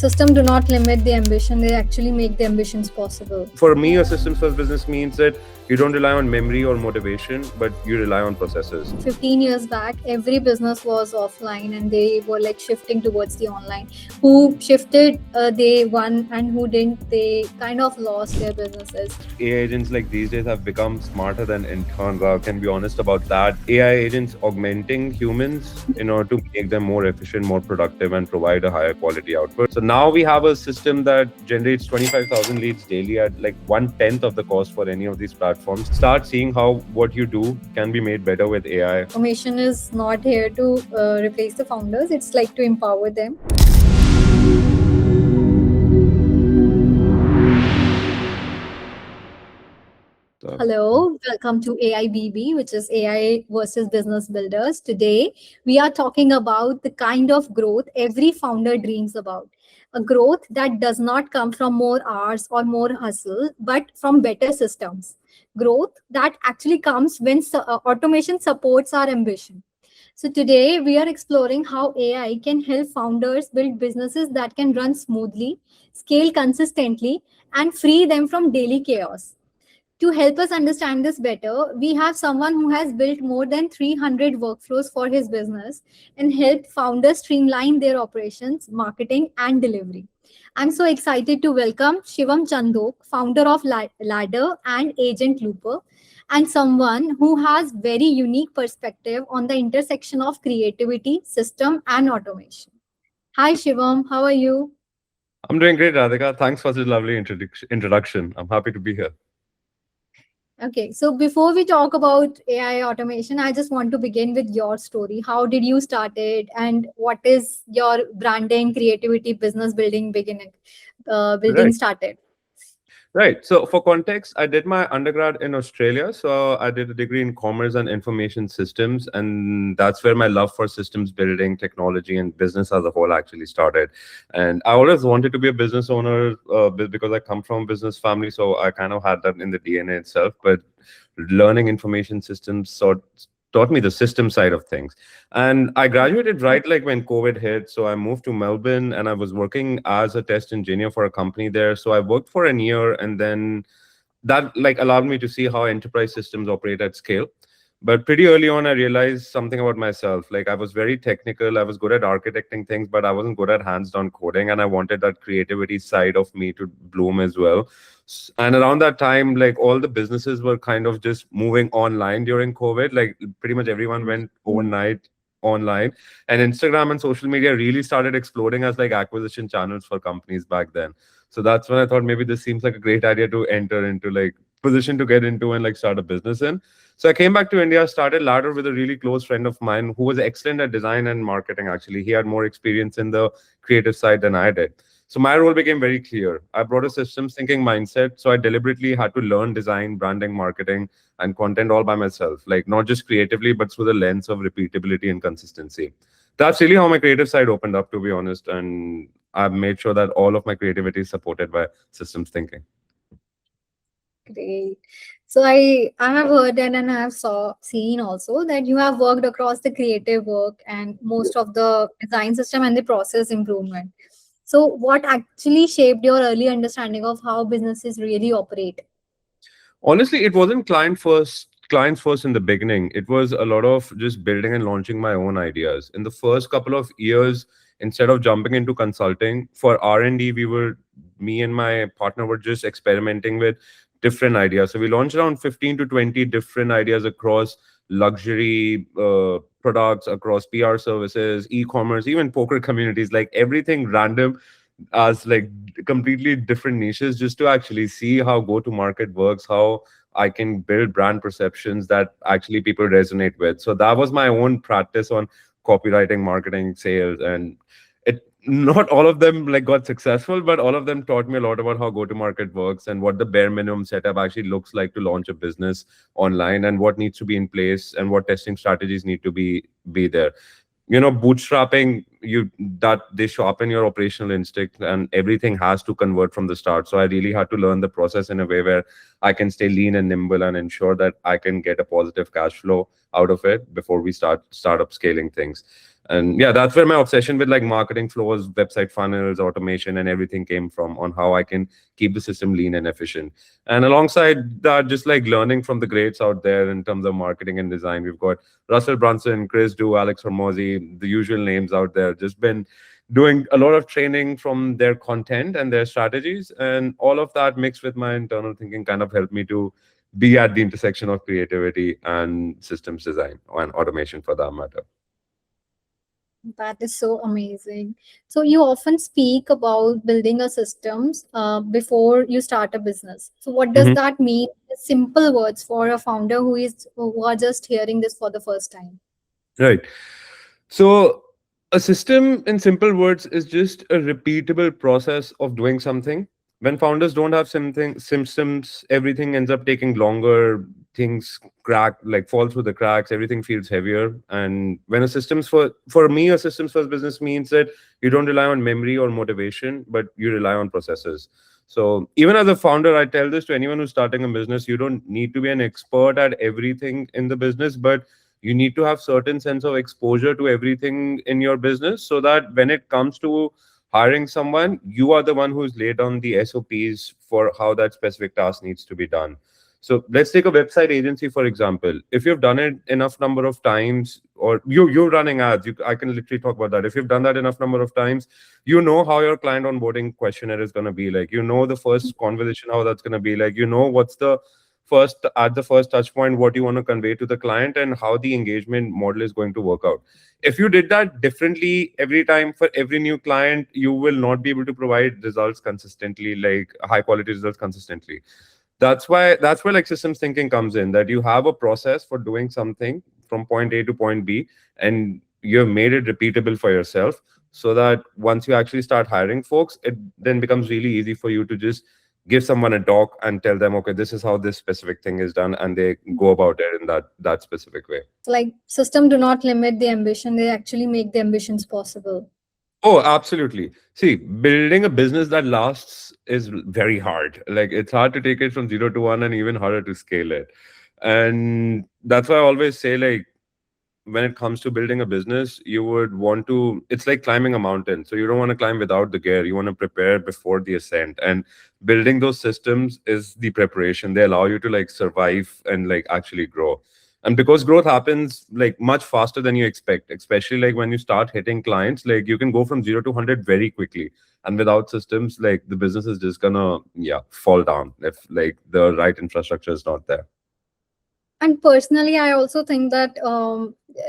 system do not limit the ambition, they actually make the ambitions possible. For me, a systems first business means that you don't rely on memory or motivation, but you rely on processes. 15 years back, every business was offline and they were like shifting towards the online. Who shifted, they won, and who didn't, they kind of lost their businesses. AI agents like these days have become smarter than interns. I can be honest about that. AI agents augmenting humans in order to make them more efficient, more productive, and provide a higher quality output. So now we have a system that generates 25,000 leads daily at like 1/10 of the cost for any of these platforms. Start seeing how what you do can be made better with AI. Automation is not here to replace the founders, it's like to empower them. Hello, welcome to AIBB, which is AI versus Business Builders. Today, we are talking about the kind of growth every founder dreams about. A growth that does not come from more hours or more hustle, but from better systems. Growth that actually comes when automation supports our ambition. So today, we are exploring how AI can help founders build businesses that can run smoothly, scale consistently, and free them from daily chaos. To help us understand this better, we have someone who has built more than 300 workflows for his business and helped founders streamline their operations, marketing, and delivery. I'm so excited to welcome Shivam Chandok, founder of Ladder and Agent Looper, and someone who has very unique perspective on the intersection of creativity, system, and automation. Hi, Shivam. How are you? I'm doing great, Radhika. Thanks for this lovely introduction. I'm happy to be here. Okay, so before we talk about AI automation, I just want to begin with your story. How did you start it, and what is your branding, creativity, business building Right. started? Right. So for context, I did my undergrad in Australia. So I did a degree in commerce and information systems. And that's where my love for systems building, technology, and business as a whole actually started. And I always wanted to be a business owner because I come from a business family. So I kind of had that in the DNA itself. But learning information systems taught me the system side of things. And I graduated right like when COVID hit. So I moved to Melbourne and I was working as a test engineer for a company there. So I worked for a year, and then that like allowed me to see how enterprise systems operate at scale. But pretty early on, I realized something about myself. Like I was very technical, I was good at architecting things, but I wasn't good at hands-on coding, and I wanted that creativity side of me to bloom as well. And around that time, like all the businesses were kind of just moving online during COVID. Like pretty much everyone went overnight online, and Instagram and social media really started exploding as like acquisition channels for companies back then. So that's when I thought maybe this seems like a great idea to enter into, like position to get into and like start a business in. So I came back to India, started Ladder with a really close friend of mine who was excellent at design and marketing. Actually, he had more experience in the creative side than I did. So my role became very clear. I brought a systems thinking mindset. So I deliberately had to learn design, branding, marketing, and content all by myself, like not just creatively, but through the lens of repeatability and consistency. That's really how my creative side opened up, to be honest. And I've made sure that all of my creativity is supported by systems thinking. Great. So I have heard and I have seen also that you have worked across the creative work and most of the design system and the process improvement. So what actually shaped your early understanding of how businesses really operate? Honestly, it wasn't clients first in the beginning. It was a lot of just building and launching my own ideas. In the first couple of years, instead of jumping into consulting for R&D, me and my partner were just experimenting with different ideas. So we launched around 15 to 20 different ideas across luxury products, across PR services, e-commerce, even poker communities, like everything random as like completely different niches, just to actually see how go to market works, how I can build brand perceptions that actually people resonate with. So that was my own practice on copywriting, marketing, sales. And it not all of them like got successful, but all of them taught me a lot about how go to market works and what the bare minimum setup actually looks like to launch a business online, and what needs to be in place and what testing strategies need to be there. Bootstrapping, you that they sharpen your operational instinct, and everything has to convert from the start. So I really had to learn the process in a way where I can stay lean and nimble and ensure that I can get a positive cash flow out of it before we start up scaling things. And yeah, that's where my obsession with like marketing flows, website funnels, automation, and everything came from, on how I can keep the system lean and efficient. And alongside that, just like learning from the greats out there in terms of marketing and design. We've got Russell Brunson, Chris Du, Alex Hormozy, the usual names out there. Just been doing a lot of training from their content and their strategies. And all of that mixed with my internal thinking kind of helped me to be at the intersection of creativity and systems design and automation for that matter. That is so amazing. So you often speak about building a systems before you start a business. So what does that mean? Simple words for a founder who are just hearing this for the first time. Right. So, a system, in simple words, is just a repeatable process of doing something. When founders don't have something systems, everything ends up taking longer. Things crack, like fall through the cracks. Everything feels heavier. And when a systems for me, a systems first business means that you don't rely on memory or motivation, but you rely on processes. So even as a founder, I tell this to anyone who's starting a business: you don't need to be an expert at everything in the business, but you need to have certain sense of exposure to everything in your business, so that when it comes to hiring someone, you are the one who's laid down the SOPs for how that specific task needs to be done. So let's take a website agency for example. If you've done it enough number of times, or you're running ads, I can literally talk about that. If you've done that enough number of times, you know how your client onboarding questionnaire is going to be like. You know the first conversation how that's going to be like. You know what's the first, at the first touch point, what you want to convey to the client and how the engagement model is going to work out. If you did that differently every time for every new client, you will not be able to provide results consistently, like high quality results consistently. That's where like systems thinking comes in, that you have a process for doing something from point A to point B, and you've made it repeatable for yourself, so that once you actually start hiring folks, it then becomes really easy for you to just give someone a doc and tell them, okay, this is how this specific thing is done, and they go about it in that specific way. So like system do not limit the ambition; they actually make the ambitions possible. Oh, absolutely. See, building a business that lasts is very hard. Like, it's hard to take it from 0 to 1 and even harder to scale it. And that's why I always say, like, when it comes to building a business, you would want to, it's like climbing a mountain. So you don't want to climb without the gear. You want to prepare before the ascent. And building those systems is the preparation. They allow you to like survive and like actually grow. And because growth happens like much faster than you expect, especially like when you start hitting clients, like you can go from 0 to 100 very quickly. And without systems, like the business is just gonna, yeah, fall down if like the right infrastructure is not there. And personally, I also think that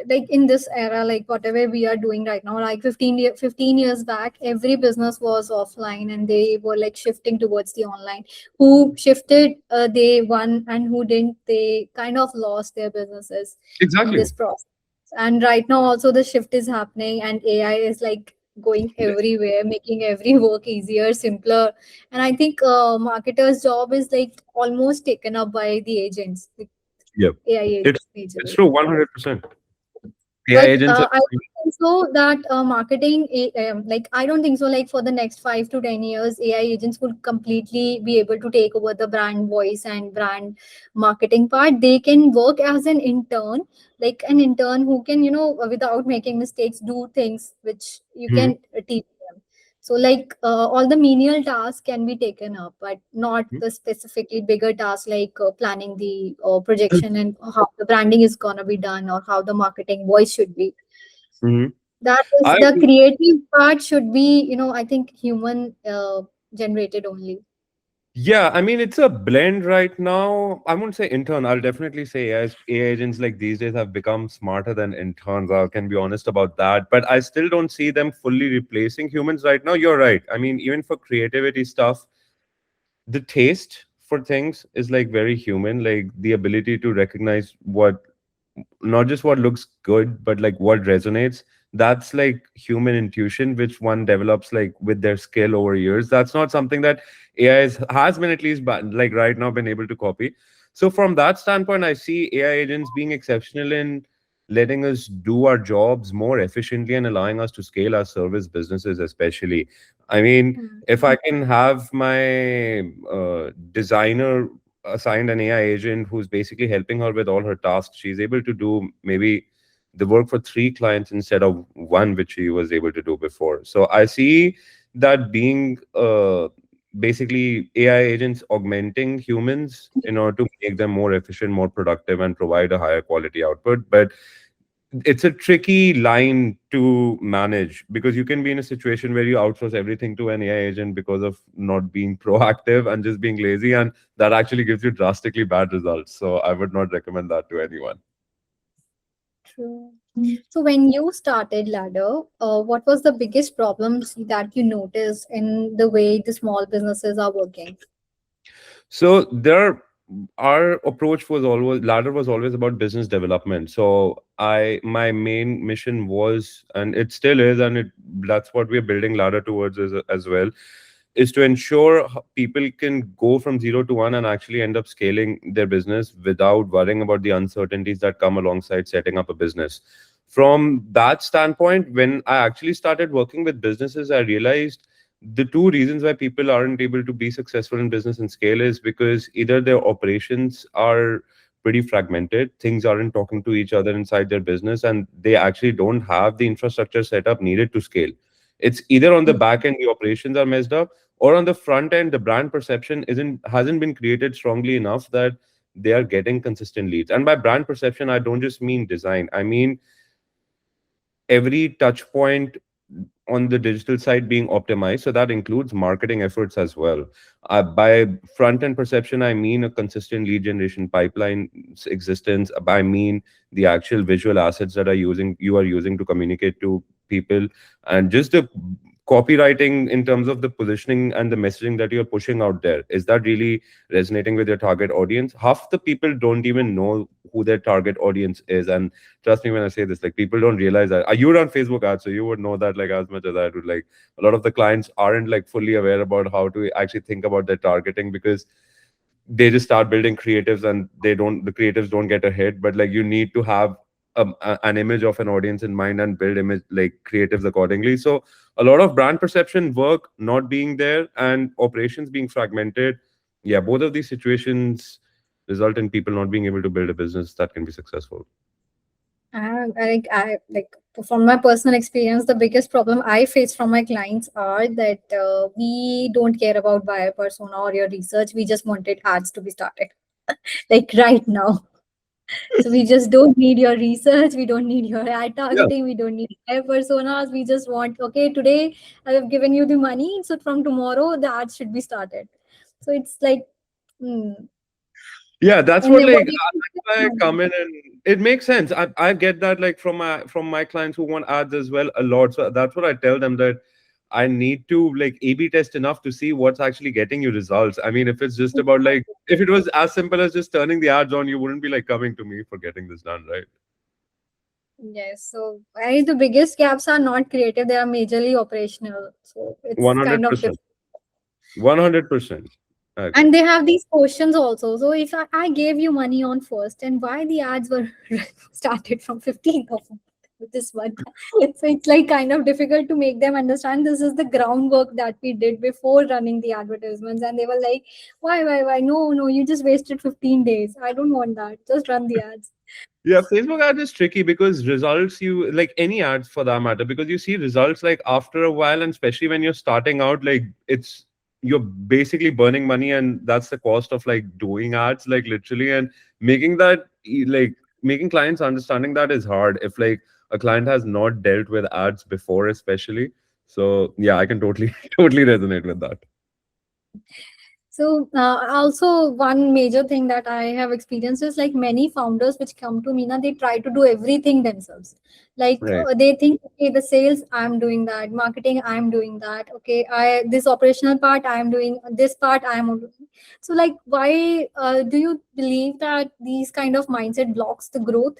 like in this era, like whatever we are doing right now, like 15 years back, every business was offline and they were like shifting towards the online. Who shifted, they won, and who didn't, they kind of lost their businesses in Exactly. this process. And right now also the shift is happening, and AI is like going Yes. everywhere, making every work easier, simpler. And I think marketers job is like almost taken up by the agents, Yep. AI It's agents it's majorly. true, 100%. AI But agents are. I don't think so that marketing, like I don't think so. Like for the next 5 to 10 years, AI agents would completely be able to take over the brand voice and brand marketing part. They can work as an intern, like an intern who can, without making mistakes, do things which you Mhm. can teach them. So like all the menial tasks can be taken up, but not the specifically bigger tasks like planning the projection and how the branding is gonna be done or how the marketing voice should be. Mhm. That is I the creative part should be, I think human generated only. Yeah, I mean it's a blend right now. I won't say intern. I'll definitely say as AI agents like these days have become smarter than interns. I can be honest about that. But I still don't see them fully replacing humans right now. You're right. I mean, even for creativity stuff, the taste for things is like very human. Like the ability to recognize what, not just what looks good, but like what resonates. That's like human intuition, which one develops like with their skill over years. That's not something that AI has been, at least like right now, been able to copy. So from that standpoint, I see AI agents being exceptional in letting us do our jobs more efficiently and allowing us to scale our service businesses, especially. I mean, Hmm. if I can have my designer assigned an AI agent who's basically helping her with all her tasks, she's able to do maybe they work for three clients instead of one, which he was able to do before. So I see that being basically AI agents augmenting humans in order to make them more efficient, more productive, and provide a higher quality output. But it's a tricky line to manage because you can be in a situation where you outsource everything to an AI agent because of not being proactive and just being lazy, and that actually gives you drastically bad results. So I would not recommend that to anyone. True. So when you started Ladder, what was the biggest problems that you noticed in the way the small businesses are working? So there, our approach was always ladder was always about business development. So my main mission was, and it still is, and that's what we're building ladder towards as well, is to ensure people can go from zero to one and actually end up scaling their business without worrying about the uncertainties that come alongside setting up a business. From that standpoint, when I actually started working with businesses, I realized the two reasons why people aren't able to be successful in business and scale is because either their operations are pretty fragmented, things aren't talking to each other inside their business, and they actually don't have the infrastructure set up needed to scale. It's either on the back end the operations are messed up, or on the front end the brand perception isn't hasn't been created strongly enough that they are getting consistent leads. And by brand perception, I don't just mean design, I mean every touch point on the digital side being optimized. So that includes marketing efforts as well. By front end perception, I mean a consistent lead generation pipeline's existence. I mean the actual visual assets that you are using to communicate to people, and just the copywriting in terms of the positioning and the messaging that you're pushing out there. Is that really resonating with your target audience? Half the people don't even know who their target audience is, and trust me when I say this, like people don't realize that. You run Facebook ads, so you would know that like as much as I do. Like a lot of the clients aren't like fully aware about how to actually think about their targeting because they just start building creatives and the creatives don't get a hit. But like you need to have an image of an audience in mind and build image like creatives accordingly. So a lot of brand perception work not being there and operations being fragmented. Yeah, both of these situations result in people not being able to build a business that can be successful. I like from my personal experience, the biggest problem I face from my clients are that we don't care about buyer persona or your research. We just wanted ads to be started, like right now. So we just don't need your research. We don't need your ad Yeah. targeting. We don't need buyer personas. We just want, okay, today I have given you the money, so from tomorrow the ads should be started. So it's like, hmm. Yeah, that's And what then what like do that's why I you come in, and it makes sense. I get that like from my clients who want ads as well a lot. So that's what I tell them, that I need to like A/B test enough to see what's actually getting you results. I mean, if it's just about like if it was as simple as just turning the ads on, you wouldn't be like coming to me for getting this done, right? Yes, so I think the biggest gaps are not creative, they are majorly operational. So it's kind of 100%. different. 100%. I agree. And they have these questions also. So if I gave you money on first, and why the ads were started from 15th of this month. So it's like kind of difficult to make them understand this is the groundwork that we did before running the advertisements. And they were like, why? No, no, you just wasted 15 days. I don't want that. Just run the ads. Yeah, Facebook ads is tricky because results you like any ads for that matter, because you see results like after a while, and especially when you're starting out, like you're basically burning money, and that's the cost of like doing ads, like literally, and making that like making clients understanding that is hard if like a client has not dealt with ads before, especially. So yeah, I can totally totally resonate with that. So, also one major thing that I have experienced is like many founders which come to me now, they try to do everything themselves. Like Right. they think, okay, the sales I'm doing that, marketing I'm doing that. Okay, I this operational part I'm doing, this part I'm doing. So, like, why do you believe that these kind of mindset blocks the growth?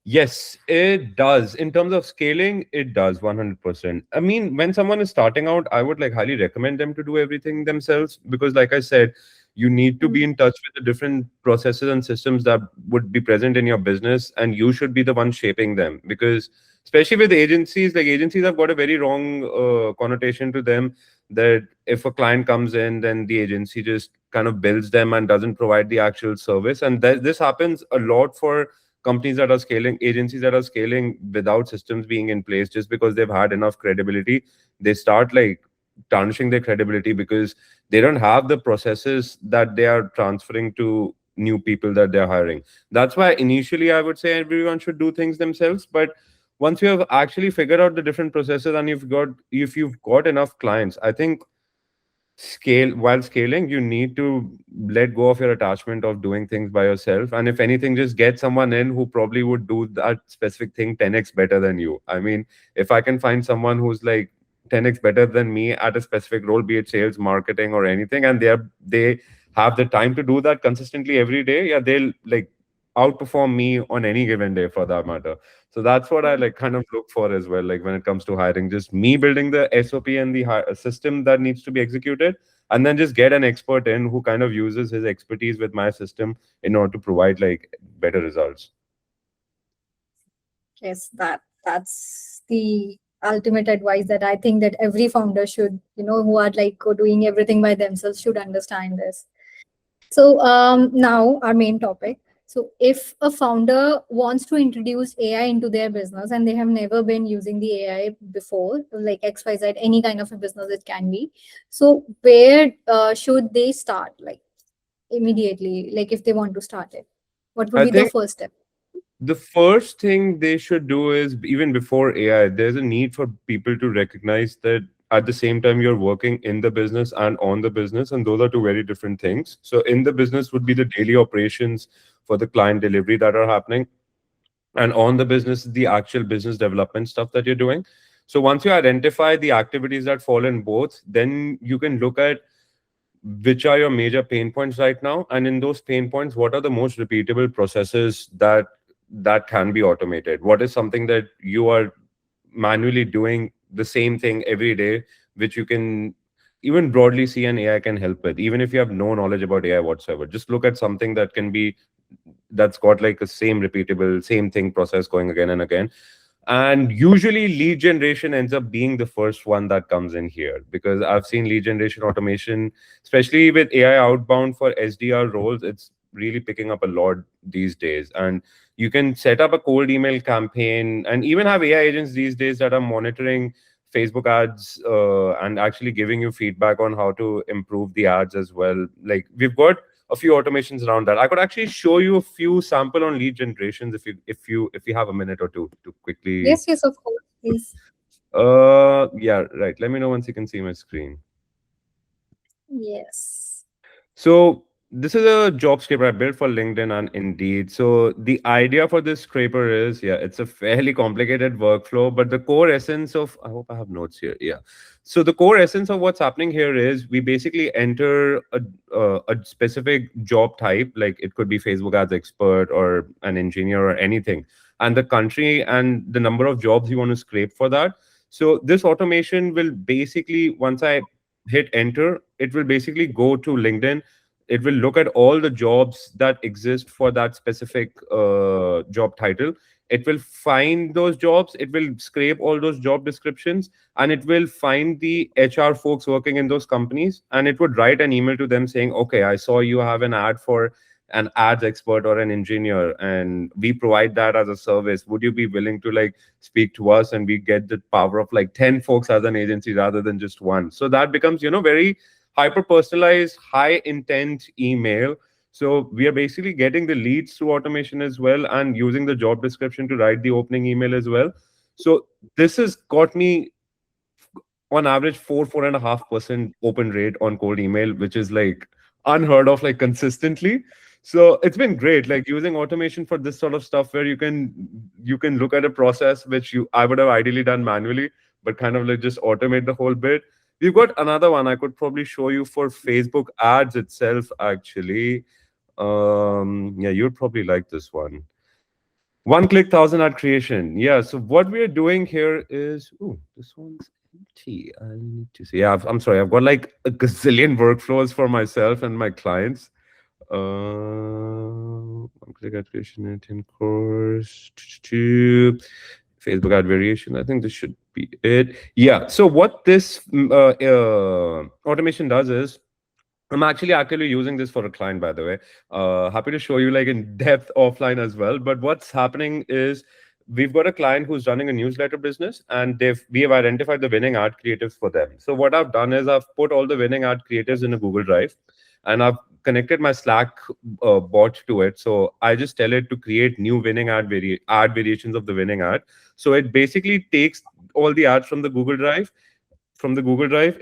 Yes, it does. In terms of scaling, it does 100%. I mean, when someone is starting out, I would like highly recommend them to do everything themselves because, like I said, you need to Mm. be in touch with the different processes and systems that would be present in your business, and you should be the one shaping them. Because, especially with agencies, like agencies have got a very wrong connotation to them that if a client comes in, then the agency just kind of bills them and doesn't provide the actual service. And this happens a lot for companies that are scaling, agencies that are scaling without systems being in place just because they've had enough credibility, they start like tarnishing their credibility because they don't have the processes that they are transferring to new people that they're hiring. That's why initially I would say everyone should do things themselves, but once you have actually figured out the different processes and if you've got enough clients, I think while scaling, you need to let go of your attachment of doing things by yourself, and if anything, just get someone in who probably would do that specific thing 10x better than you. I mean, if I can find someone who's like 10x better than me at a specific role, be it sales, marketing, or anything, and they have the time to do that consistently every day, yeah, they'll like outperform me on any given day for that matter. So that's what I like kind of look for as well. Like when it comes to hiring, just me building the SOP and the system that needs to be executed, and then just get an expert in who kind of uses his expertise with my system in order to provide like better results. Yes, that's the ultimate advice that I think that every founder should, who are like doing everything by themselves should understand this. So now our main topic. So if a founder wants to introduce AI into their business and they have never been using the AI before, like XYZ, any kind of a business it can be. So where should they start? Like immediately, like if they want to start it, what would I be the think first step? the first thing they should do is, even before AI, there's a need for people to recognize that at the same time you're working in the business and on the business, and those are two very different things. So in the business would be the daily operations for the client delivery that are happening, and on the business is the actual business development stuff that you're doing. So once you identify the activities that fall in both, then you can look at which are your major pain points right now, and in those pain points, what are the most repeatable processes that can be automated. What is something that you are manually doing the same thing every day, which you can even broadly see an AI can help with, even if you have no knowledge about AI whatsoever. Just look at something that's got like a same repeatable same thing process going again and again. And usually lead generation ends up being the first one that comes in here, because I've seen lead generation automation, especially with AI outbound for SDR roles, it's really picking up a lot these days. And you can set up a cold email campaign and even have AI agents these days that are monitoring Facebook ads and actually giving you feedback on how to improve the ads as well. Like we've got a few automations around that. I could actually show you a few sample on lead generations if you have a minute or two to quickly. Yes, yes, of course. Please. Yeah, right. Let me know once you can see my screen. Yes. So this is a job scraper I built for LinkedIn and Indeed. So the idea for this scraper is, yeah, it's a fairly complicated workflow, but the core essence of, I hope I have notes here. Yeah. So the core essence of what's happening here is we basically enter a specific job type, like it could be Facebook ads expert or an engineer or anything, and the country and the number of jobs you want to scrape for that. So this automation will basically, once I hit enter, it will basically go to LinkedIn. It will look at all the jobs that exist for that specific job title. It will find those jobs, it will scrape all those job descriptions, and it will find the HR folks working in those companies, and it would write an email to them saying, okay, I saw you have an ad for an ads expert or an engineer, and we provide that as a service. Would you be willing to like speak to us, and we get the power of like 10 folks as an agency rather than just one? So that becomes, very hyper personalized, high intent email. So we are basically getting the leads through automation as well, and using the job description to write the opening email as well. So this has got me on average 4.5% open rate on cold email, which is like unheard of, like consistently. So it's been great, like using automation for this sort of stuff where you can look at a process which you I would have ideally done manually, but kind of like just automate the whole bit. We've got another one I could probably show you for Facebook ads itself, actually. Yeah, you'd probably like this one. One click, thousand ad creation. Yeah. So what we're doing here is, oh, this one's empty. I need to see. Yeah, I'm sorry. I've got like a gazillion workflows for myself and my clients. One click ad creation, 10 course, Facebook ad variation. I think this should be it. Yeah. So what this automation does is, I'm actually actively using this for a client, by the way. Happy to show you like in depth offline as well. But what's happening is we've got a client who's running a newsletter business, and we have identified the winning ad creatives for them. So what I've done is I've put all the winning ad creatives in a Google Drive, and I've connected my Slack bot to it. So I just tell it to create new winning ad variations of the winning ad. So it basically takes all the ads from the Google Drive,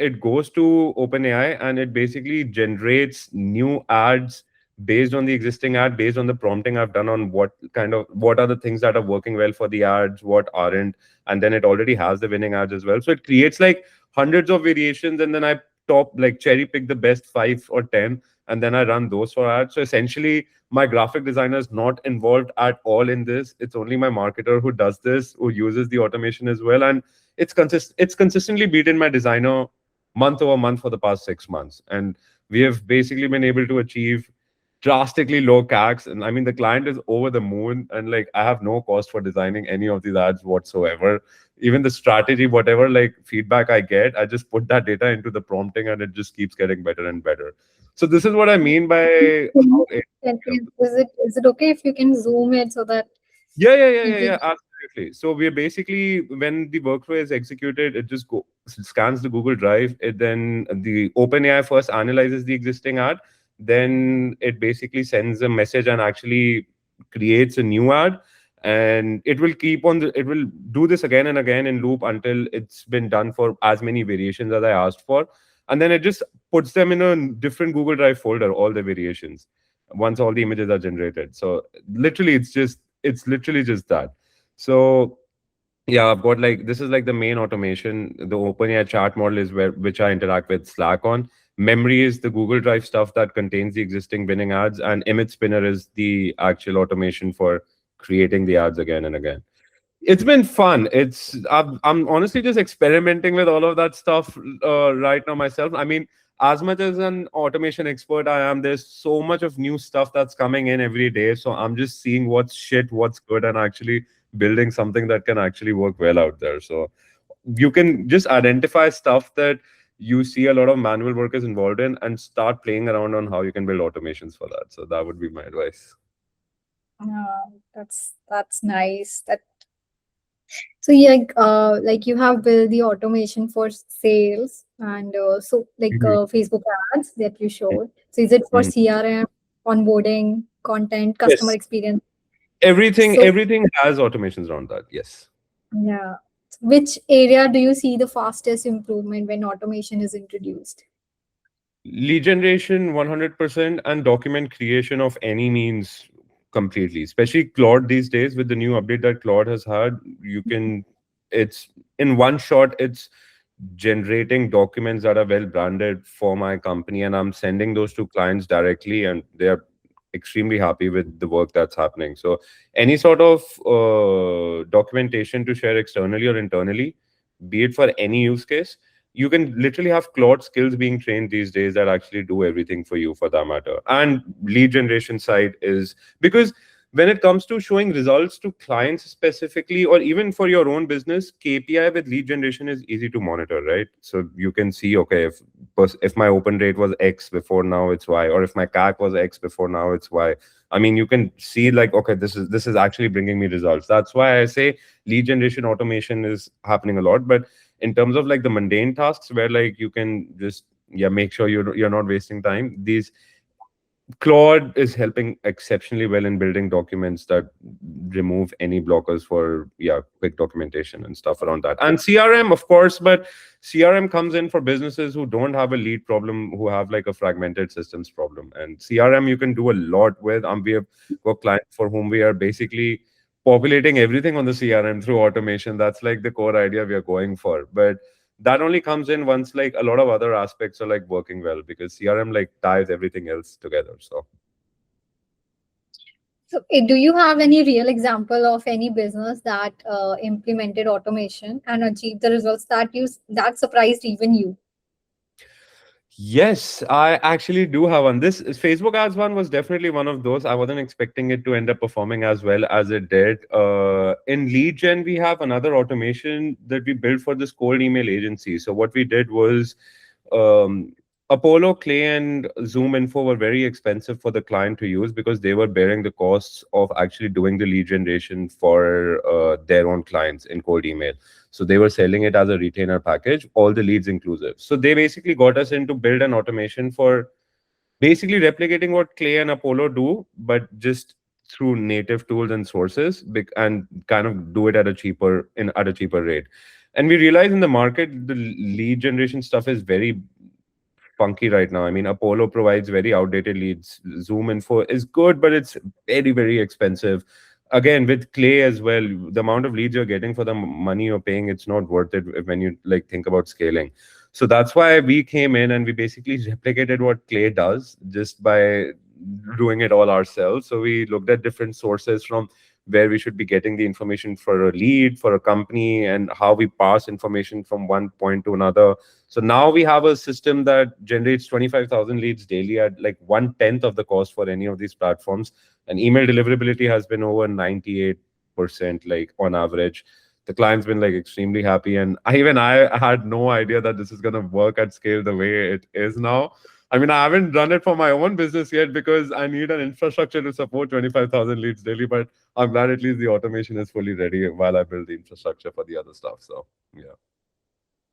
it goes to OpenAI and it basically generates new ads based on the existing ad, based on the prompting I've done on what are the things that are working well for the ads, what aren't, and then it already has the winning ads as well. So it creates like hundreds of variations, and then I top like cherry pick the best 5 or 10, and then I run those for ads. So essentially, my graphic designer is not involved at all in this. It's only my marketer who does this, who uses the automation as well, and it's consistently beaten my designer month over month for the past 6 months, and we have basically been able to achieve drastically low CACs. And I mean, the client is over the moon, and like I have no cost for designing any of these ads whatsoever. Even the strategy, whatever like feedback I get, I just put that data into the prompting, and it just keeps getting better and better. So this is what I mean by how it, Is it okay if you can zoom it so that people? yeah, absolutely. So we're basically, when the workflow is executed, it just scans the Google Drive. It then the OpenAI first analyzes the existing ad, then it basically sends a message and actually creates a new ad, and it will do this again and again in loop until it's been done for as many variations as I asked for, and then it just puts them in a different Google Drive folder, all the variations, once all the images are generated. So literally, it's literally just that. So yeah, I've got like this is like the main automation. The OpenAI chat model is where which I interact with Slack on. Memory is the Google Drive stuff that contains the existing winning ads, and image spinner is the actual automation for creating the ads again and again. It's been fun. I'm honestly just experimenting with all of that stuff right now myself. I mean, as much as an automation expert I am, there's so much of new stuff that's coming in every day. So I'm just seeing what's shit, what's good, and actually building something that can actually work well out there. So you can just identify stuff that you see a lot of manual work is involved in and start playing around on how you can build automations for that. So that would be my advice. That's nice. That so yeah, like you have built the automation for sales and Facebook ads that you showed. So is it for Mhm. CRM, onboarding, content, customer Yes. experience? So Everything has automations around that. Yes. yeah, which area do you see the fastest improvement when automation is introduced? Lead generation 100%, and document creation of any means completely. Especially Claude these days, with the new update that Claude has had, you can it's in one shot, it's generating documents that are well branded for my company, and I'm sending those to clients directly, and they're extremely happy with the work that's happening. So any sort of documentation to share externally or internally, be it for any use case, you can literally have Claude skills being trained these days that actually do everything for you, for that matter. And lead generation side is because when it comes to showing results to clients specifically, or even for your own business, KPI with lead generation is easy to monitor, right? So you can see, okay, if my open rate was X before, now it's Y, or if my CAC was X before, now it's Y. I mean, you can see like, okay, this is actually bringing me results. That's why I say lead generation automation is happening a lot. But in terms of like the mundane tasks where like you can just make sure you're not wasting time, these Claude is helping exceptionally well in building documents that remove any blockers for quick documentation and stuff around that. And CRM, of course, but CRM comes in for businesses who don't have a lead problem, who have like a fragmented systems problem. And CRM you can do a lot with. We have got clients for whom we are basically populating everything on the CRM through automation. That's like the core idea we are going for. But that only comes in once like a lot of other aspects are like working well, because CRM like ties everything else together. So So, do you have any real example of any business that implemented automation and achieved the results that surprised even you? yes, I actually do have one. This Facebook ads one was definitely one of those. I wasn't expecting it to end up performing as well as it did. In lead gen, we have another automation that we built for this cold email agency. So what we did was, um, Apollo, Clay, and Zoom Info were very expensive for the client to use because they were bearing the costs of actually doing the lead generation for their own clients in cold email. So they were selling it as a retainer package, all the leads inclusive. So they basically got us in to build an automation for basically replicating what Clay and Apollo do, but just through native tools and sources, and kind of do it at a cheaper rate. And we realize in the market the lead generation stuff is very funky right now. I mean, Apollo provides very outdated leads. Zoom Info is good, but it's very expensive. Again, with Clay as well, the amount of leads you're getting for the money you're paying, it's not worth it when you like think about scaling. So that's why we came in and we basically replicated what Clay does just by doing it all ourselves. So we looked at different sources from where we should be getting the information for a lead, for a company, and how we pass information from one point to another. So now we have a system that generates 25,000 leads daily at like 1/10 of the cost for any of these platforms. And email deliverability has been over 98%, like on average. The client's been like extremely happy. And I had no idea that this is going to work at scale the way it is now. I mean, I haven't done it for my own business yet because I need an infrastructure to support 25,000 leads daily. But I'm glad at least the automation is fully ready while I build the infrastructure for the other stuff. So, yeah.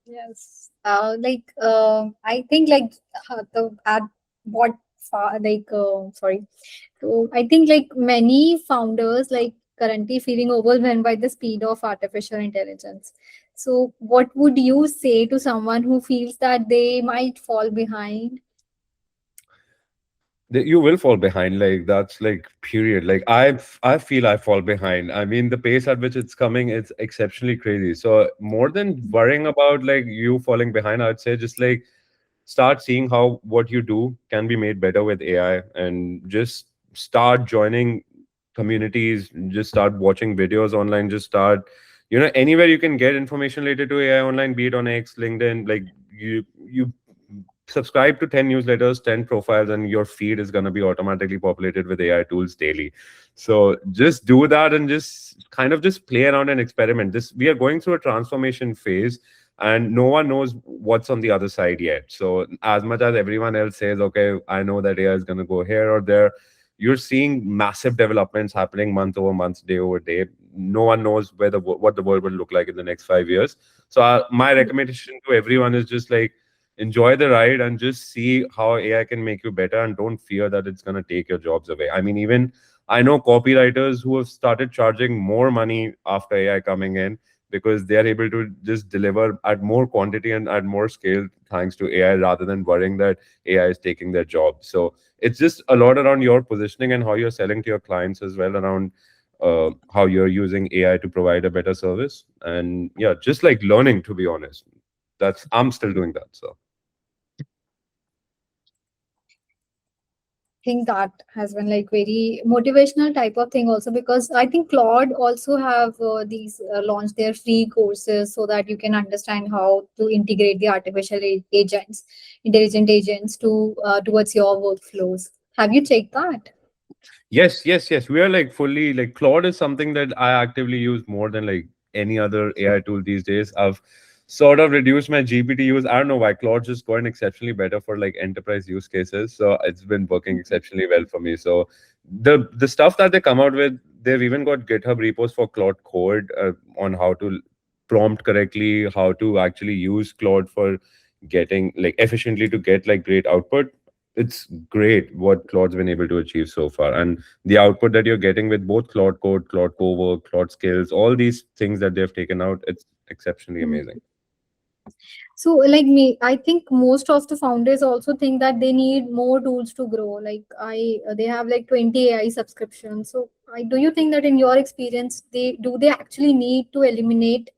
Yes. I think like the at what far like sorry. So I think like many founders like currently feeling overwhelmed by the speed of artificial intelligence. So what would you say to someone who feels that they might fall behind? You will fall behind, like that's like period. Like I feel I fall behind. I mean, the pace at which it's coming, it's exceptionally crazy. So more than worrying about like you falling behind, I'd say just like start seeing how what you do can be made better with AI, and just start joining communities, just start watching videos online, just start, anywhere you can get information related to AI online, be it on X, LinkedIn. Like you subscribe to 10 newsletters, 10 profiles, and your feed is going to be automatically populated with AI tools daily. So just do that and just kind of just play around and experiment. This We are going through a transformation phase, and no one knows what's on the other side yet. So as much as everyone else says, okay, I know that AI is going to go here or there, you're seeing massive developments happening month over month, day over day. No one knows what the world will look like in the next 5 years. So my recommendation to everyone is just like enjoy the ride and just see how AI can make you better, and don't fear that it's going to take your jobs away. I mean, even I know copywriters who have started charging more money after AI coming in because they are able to just deliver at more quantity and at more scale thanks to AI, rather than worrying that AI is taking their job. So it's just a lot around your positioning and how you're selling to your clients as well, around how you're using AI to provide a better service. And yeah, just like learning, to be honest. I'm still doing that. So. Think that has been like very motivational type of thing also, because I think Claude also have these launched their free courses so that you can understand how to integrate the agents, intelligent agents to towards your workflows. Have you checked that? Yes. We are like fully like Claude is something that I actively use more than like any other AI tool these days. I've sort of reduced my GPT use. I don't know why. Claude just gotten exceptionally better for like enterprise use cases. So it's been working exceptionally well for me. So the stuff that they come out with, they've even got GitHub repos for Claude Code on how to prompt correctly, how to actually use Claude for getting like efficiently to get like great output. It's great what Claude's been able to achieve so far. And the output that you're getting with both Claude Code, Claude Cowork, Claude Skills, all these things that they've taken out, it's exceptionally amazing. So, like me, I think most of the founders also think that they need more tools to grow. They have like 20 AI subscriptions. So, do you think that in your experience, they actually need to eliminate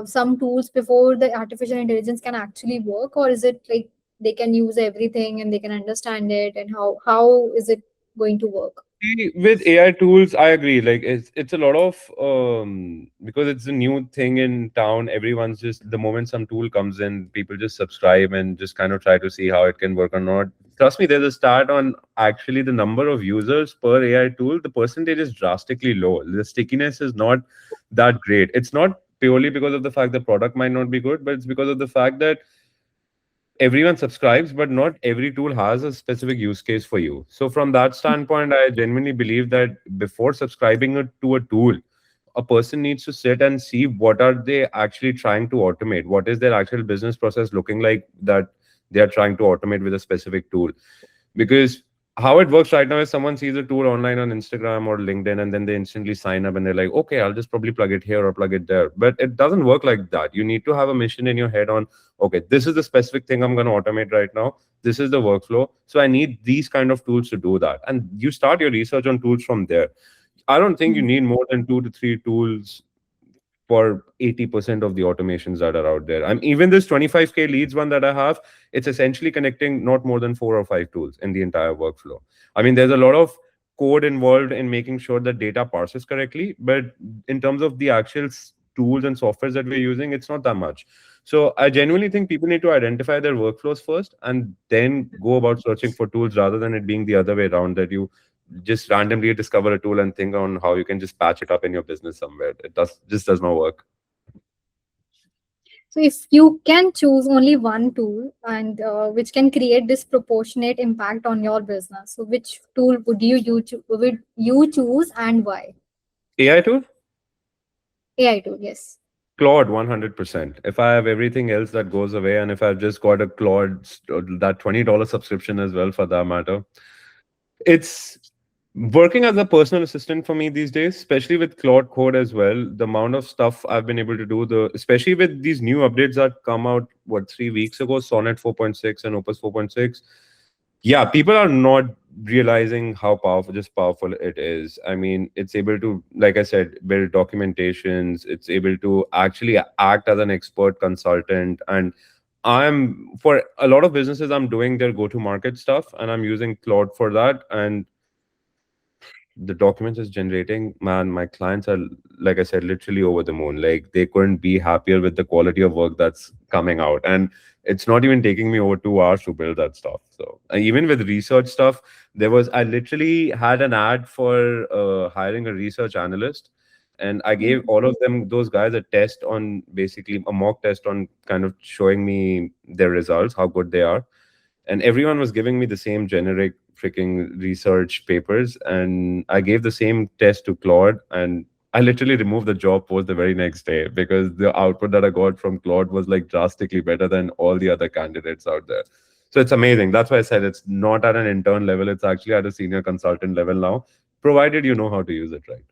some tools before the artificial intelligence can actually work, or is it like they can use everything and they can understand it, and how is it going to work? With AI tools, I agree. Like it's a lot of because it's a new thing in town. Everyone's just the moment some tool comes in, people just subscribe and just kind of try to see how it can work or not. Trust me, there's a start on actually the number of users per AI tool. The percentage is drastically low. The stickiness is not that great. It's not purely because of the fact the product might not be good, but it's because of the fact that everyone subscribes, but not every tool has a specific use case for you. So from that standpoint, I genuinely believe that before subscribing to a tool, a person needs to sit and see what are they actually trying to automate, what is their actual business process looking like that they are trying to automate with a specific tool. Because how it works right now is someone sees a tool online on Instagram or LinkedIn, and then they instantly sign up and they're like, okay, I'll just probably plug it here or plug it there. But it doesn't work like that. You need to have a mission in your head on, okay, this is the specific thing I'm going to automate right now. This is the workflow. So I need these kind of tools to do that. And you start your research on tools from there. I don't think you Mhm. need more than 2 to 3 tools for 80% of the automations that are out there. I'm even this 25K leads one that I have, it's essentially connecting not more than 4 or 5 tools in the entire workflow. I mean, there's a lot of code involved in making sure that data parses correctly, but in terms of the actual tools and softwares that we're using, it's not that much. So I genuinely think people need to identify their workflows first and then go about searching for tools rather than it being the other way around, that you just randomly discover a tool and think on how you can just patch it up in your business somewhere. It does not work. So if you can choose only one tool and which can create disproportionate impact on your business, so which tool would you choose and why? AI tool? AI tool, yes. Claude 100%. If I have everything else that goes away, and if I've just got a Claude, that $20 subscription as well for that matter, it's working as a personal assistant for me these days, especially with Claude Code as well. The amount of stuff I've been able to do, especially with these new updates that come out, 3 weeks ago, Sonnet 4.6 and Opus 4.6. Yeah, people are not realizing how powerful it is. I mean, it's able to, like I said, build documentations. It's able to actually act as an expert consultant. And I'm for a lot of businesses, I'm doing their go to market stuff, and I'm using Claude for that. And the documents is generating, man, my clients are, like I said, literally over the moon. Like, they couldn't be happier with the quality of work that's coming out. And it's not even taking me over 2 hours to build that stuff. So even with research stuff, I literally had an ad for hiring a research analyst, and I gave Mhm. all of them, those guys, a test on, basically a mock test on kind of showing me their results, how good they are. And everyone was giving me the same generic freaking research papers, and I gave the same test to Claude, and I literally removed the job post the very next day because the output that I got from Claude was like drastically better than all the other candidates out there. So it's amazing. That's why I said it's not at an intern level, it's actually at a senior consultant level now, provided you know how to use it right.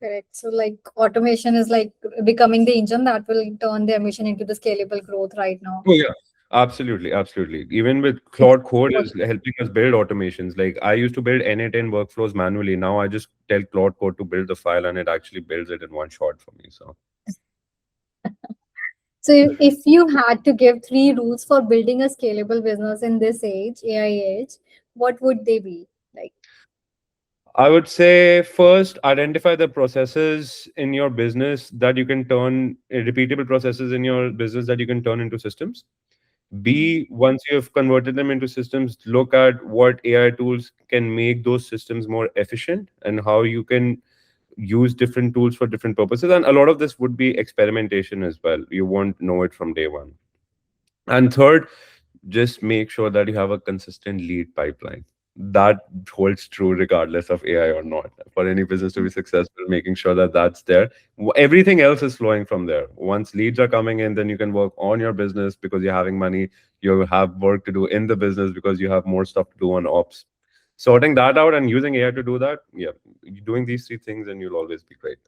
Correct. So like automation is like becoming the engine that will turn their mission into the scalable growth right now. Oh yeah, absolutely, absolutely. Even with Claude Code is helping us build automations. Like, I used to build N8N workflows manually. Now I just tell Claude Code to build the file, and it actually builds it in one shot for me. So So if you had to give three rules for building a scalable business in this age, AI age, what would they be? Like, I would say, first, identify the processes in your business that you can turn, repeatable processes in your business that you can turn into systems. mhm. B, once you have converted them into systems, look at what AI tools can make those systems more efficient and how you can use different tools for different purposes. And a lot of this would be experimentation as well. You won't know it from day one. And third, just make sure that you have a consistent lead pipeline. That holds true regardless of AI or not. For any business to be successful, making sure that that's there. Everything else is flowing from there. Once leads are coming in, then you can work on your business because you're having money. You have work to do in the business because you have more stuff to do on ops. Sorting that out and using AI to do that, yeah, doing these three things, and you'll always be great.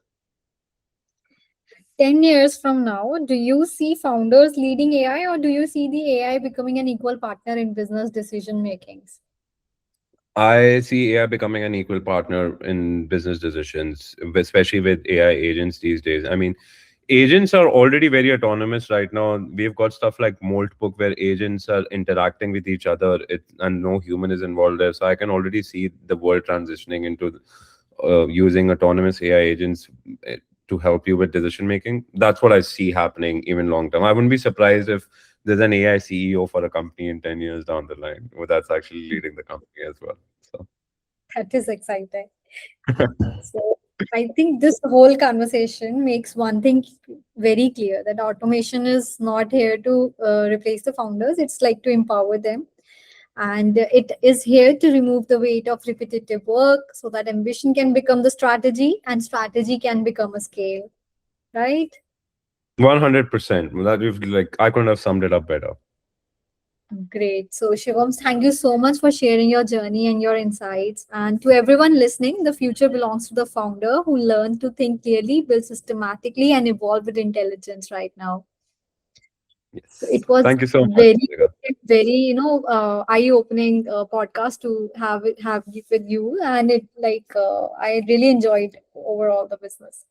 10 years from now, do you see founders leading AI or do you see the AI becoming an equal partner in business decision makings? I see AI becoming an equal partner in business decisions, especially with AI agents these days. I mean, agents are already very autonomous right now. We've got stuff like Moltbook where agents are interacting with each other, and no human is involved there. So I can already see the world transitioning into using autonomous AI agents to help you with decision making. That's what I see happening even long term. I wouldn't be surprised if there's an AI CEO for a company in 10 years down the line, where that's actually leading the company as well. So That is exciting. So I think this whole conversation makes one thing very clear, that automation is not here to replace the founders, it's like to empower them. And it is here to remove the weight of repetitive work so that ambition can become the strategy and strategy can become a scale, right? 100%. That you've like I couldn't have summed it up better. Great. So, Shivam, thank you so much for sharing your journey and your insights. And to everyone listening, the future belongs to the founder who learned to think clearly, build systematically, and evolve with intelligence right now. So Yes. it was Thank you so much, very, Megha. very, eye-opening podcast to have with you, and it I really enjoyed overall the business.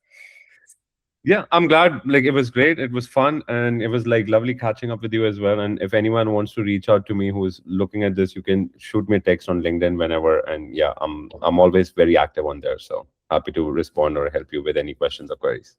Yeah, I'm glad. Like it was great. It was fun, and it was like lovely catching up with you as well. And if anyone wants to reach out to me who's looking at this, you can shoot me a text on LinkedIn whenever. And yeah, I'm always very active on there. So happy to respond or help you with any questions or queries.